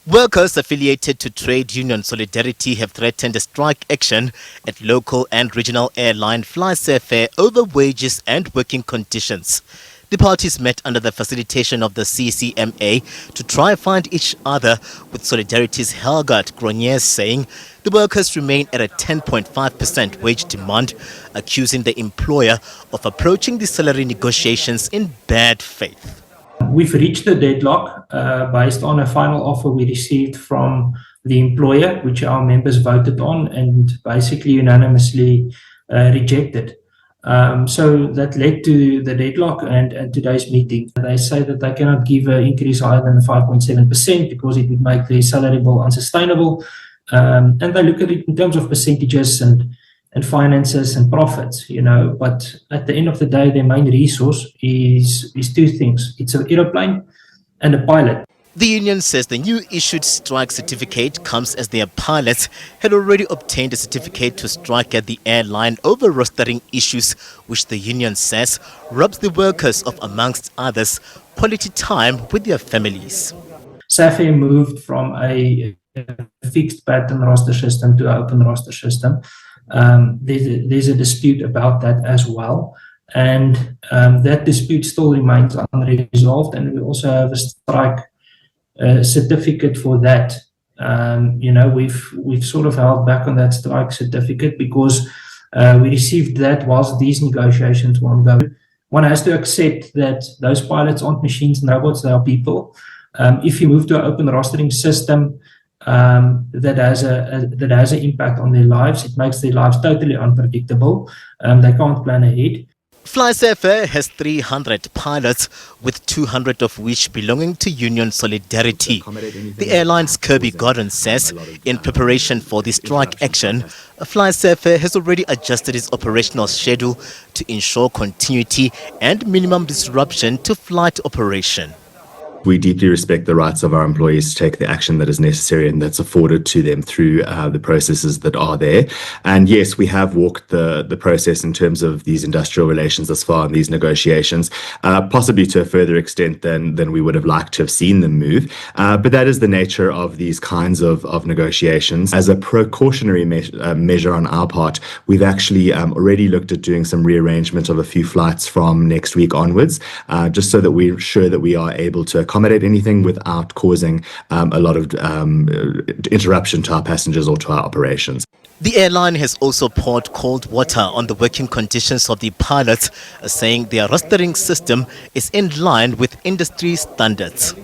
Workers affiliated to trade union Solidarity have threatened a strike action at local and regional airline FlySAfair over wages and working conditions. The parties met under the facilitation of the CCMA to try and find each other, with Solidarity's Helgard Gronier saying the workers remain at a 10.5% wage demand, accusing the employer of approaching the salary negotiations in bad faith. We've reached the deadlock based on a final offer we received from the employer, which our members voted on and basically unanimously rejected. So that led to the deadlock and today's meeting. They say that they cannot give an increase higher than 5.7% because it would make the salary bill unsustainable. And they look at it in terms of percentages and finances and profits, but at the end of the day, their main resource is two things. It's an aeroplane and a pilot. The union says the new issued strike certificate comes as their pilots had already obtained a certificate to strike at the airline over rostering issues, which the union says robs the workers of, amongst others, quality time with their families. SAFAir moved from a fixed pattern roster system to an open roster system. There's a dispute about that as well, and that dispute still remains unresolved, and we also have a strike certificate for that. We've sort of held back on that strike certificate because we received that whilst these negotiations were ongoing. One has to accept that those pilots aren't machines and robots, they are people. If you move to an open rostering system, that has an impact on their lives. It makes their lives totally unpredictable. They can't plan ahead. FlySAfair has 300 pilots, with 200 of which belonging to Union Solidarity. The airline's Kirby Gordon says, in preparation for the strike action, FlySAfair has already adjusted its operational schedule to ensure continuity and minimum disruption to flight operation. We deeply respect the rights of our employees to take the action that is necessary and that's afforded to them through the processes that are there. And yes, we have walked the process in terms of these industrial relations thus far in these negotiations, possibly to a further extent than we would have liked to have seen them move. But that is the nature of these kinds of negotiations. As a precautionary measure on our part, we've actually already looked at doing some rearrangement of a few flights from next week onwards, just so that we're sure that we are able to accommodate anything without causing a lot of interruption to our passengers or to our operations. The airline has also poured cold water on the working conditions of the pilots, saying their rostering system is in line with industry standards.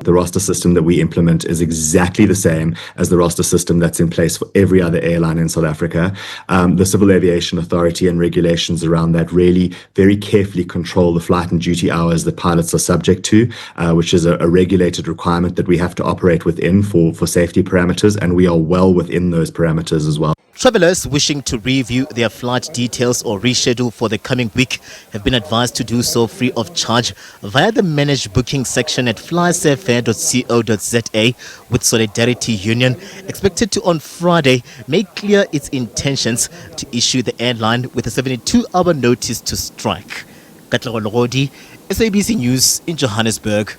The roster system that we implement is exactly the same as the roster system that's in place for every other airline in South Africa. The Civil Aviation Authority and regulations around that really very carefully control the flight and duty hours that pilots are subject to, which is a regulated requirement that we have to operate within for safety parameters, and we are well within those parameters as well. Travellers wishing to review their flight details or reschedule for the coming week have been advised to do so free of charge via the managed booking section at FlySAfair.co.za, with Solidarity Union expected to on Friday make clear its intentions to issue the airline with a 72-hour notice to strike. Katlego Logodi, SABC News in Johannesburg.